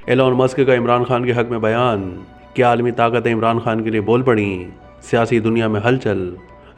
Elon Musk کا عمران خان کے حق میں بیان، کیا عالمی طاقتیں عمران خان کے لیے بول پڑیں؟ سیاسی دنیا میں ہلچل،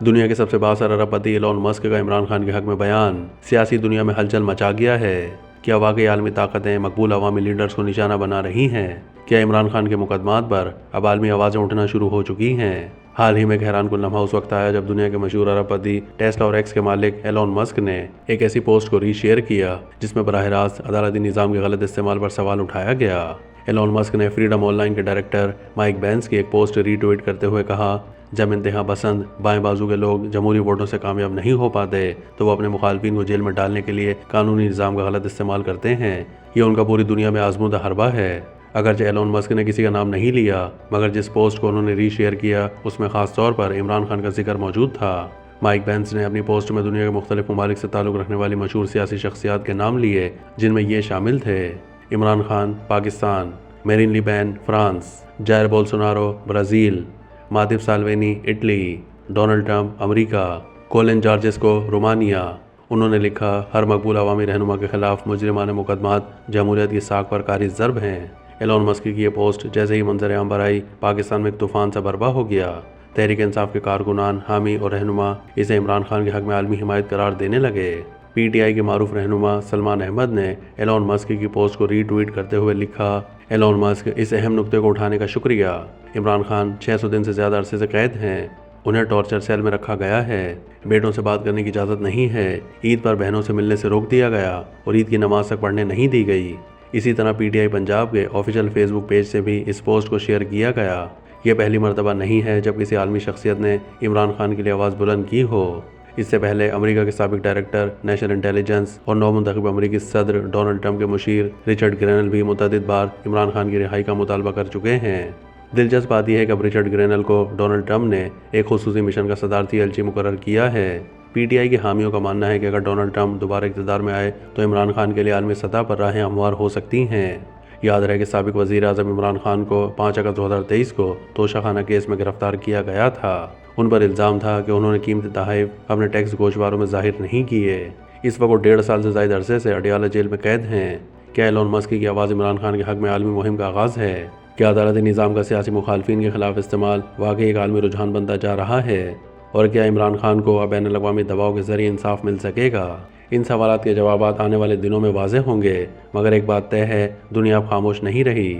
دنیا کے سب سے بااثر ارب پتی ایلون مسک کا عمران خان کے حق میں بیان سیاسی دنیا میں ہلچل مچا گیا ہے۔ کیا واقعی عالمی طاقتیں مقبول عوامی لیڈرز کو نشانہ بنا رہی ہیں؟ کیا عمران خان کے مقدمات پر اب عالمی آوازیں اٹھنا شروع ہو چکی ہیں؟ حال ہی میں ایک حیران کن لمحہ اس وقت آیا جب دنیا کے مشہور ارب پتی ٹیسلا اور ایکس کے مالک ایلون مسک نے ایک ایسی پوسٹ کو ری شیئر کیا جس میں براہ راست عدالتی نظام کے غلط استعمال پر سوال اٹھایا گیا۔ ایلون مسک نے فریڈم آن لائن کے ڈائریکٹر مائک بینس کی ایک پوسٹ ری ٹویٹ کرتے ہوئے کہا، جب انتہا پسند بائیں بازو کے لوگ جمہوری ووٹوں سے کامیاب نہیں ہو پاتے تو وہ اپنے مخالفین کو جیل میں ڈالنے کے لیے قانونی نظام کا غلط استعمال کرتے ہیں۔ یہ ان کا پوری دنیا میں آزمودہ حربہ ہے۔ اگرچہ ایلون مسک نے کسی کا نام نہیں لیا، مگر جس پوسٹ کو انہوں نے ری شیئر کیا اس میں خاص طور پر عمران خان کا ذکر موجود تھا۔ مائک بینس نے اپنی پوسٹ میں دنیا کے مختلف ممالک سے تعلق رکھنے والی مشہور سیاسی شخصیات کے نام لیے، جن میں یہ شامل تھے: Imran Khan Pakistan, Marine Le Pen France, Jair Bolsonaro Brazil, Matteo Salvini Italy, Donald Trump امریکہ، کولن جارجسکو رومانیہ۔ انہوں نے لکھا، ہر مقبول عوامی رہنما کے خلاف مجرمانہ مقدمات جمہوریت کی ساکھ پر کاری ضرب ہیں۔ ایلون مسک کی یہ پوسٹ جیسے ہی منظر عام پر آئی، پاکستان میں ایک طوفان سا برپا ہو گیا۔ تحریک انصاف کے کارکنان، حامی اور رہنما اسے عمران خان کے حق میں عالمی حمایت قرار دینے لگے۔ پی ٹی آئی کے معروف رہنما سلمان احمد نے ایلون مسک کی پوسٹ کو ری ٹویٹ کرتے ہوئے لکھا، ایلون مسک اس اہم نقطے کو اٹھانے کا شکریہ۔ عمران خان 600 دن سے زیادہ عرصے سے قید ہیں، انہیں ٹارچر سیل میں رکھا گیا ہے، بیٹوں سے بات کرنے کی اجازت نہیں ہے، عید پر بہنوں سے ملنے سے روک دیا گیا اور عید کی نماز تک پڑھنے نہیں دی گئی۔ اسی طرح پی ٹی آئی پنجاب کے آفیشیل فیس بک پیج سے بھی اس پوسٹ کو شیئر کیا گیا۔ یہ پہلی مرتبہ نہیں ہے جب کسی عالمی شخصیت نے عمران خان کے لیے آواز بلند کی ہو۔ اس سے پہلے امریکہ کے سابق ڈائریکٹر نیشنل انٹیلیجنس اور نومنتخب امریکی صدر ڈونلڈ ٹرمپ کے مشیر رچرڈ گرینل بھی متعدد بار عمران خان کی رہائی کا مطالبہ کر چکے ہیں۔ دلچسپ بات یہ ہے کہ اب رچرڈ گرینل کو ڈونلڈ ٹرمپ نے ایک خصوصی مشن کا صدارتی ایلچی مقرر کیا ہے۔ پی ٹی آئی کے حامیوں کا ماننا ہے کہ اگر ڈونلڈ ٹرمپ دوبارہ اقتدار میں آئے تو عمران خان کے لیے عالمی سطح پر راہیں ہموار ہو سکتی ہیں۔ یاد رہے کہ سابق وزیر اعظم عمران خان کو 5 اگست 2023 کو توشہ خانہ کیس میں گرفتار کیا گیا تھا۔ ان پر الزام تھا کہ انہوں نے قیمتی تحائف اپنے ٹیکس گوشواروں میں ظاہر نہیں کیے۔ اس وقت وہ 1.5 سال سے زائد عرصے سے اڈیالہ جیل میں قید ہیں۔ کیا ایلون مسک کی آواز عمران خان کے حق میں عالمی مہم کا آغاز ہے؟ کیا عدالتی نظام کا سیاسی مخالفین کے خلاف استعمال واقعی ایک عالمی رجحان بنتا جا رہا ہے؟ اور کیا عمران خان کو اب بین الاقوامی دباؤ کے ذریعے انصاف مل سکے گا؟ ان سوالات کے جوابات آنے والے دنوں میں واضح ہوں گے، مگر ایک بات طے ہے، دنیا اب خاموش نہیں رہی۔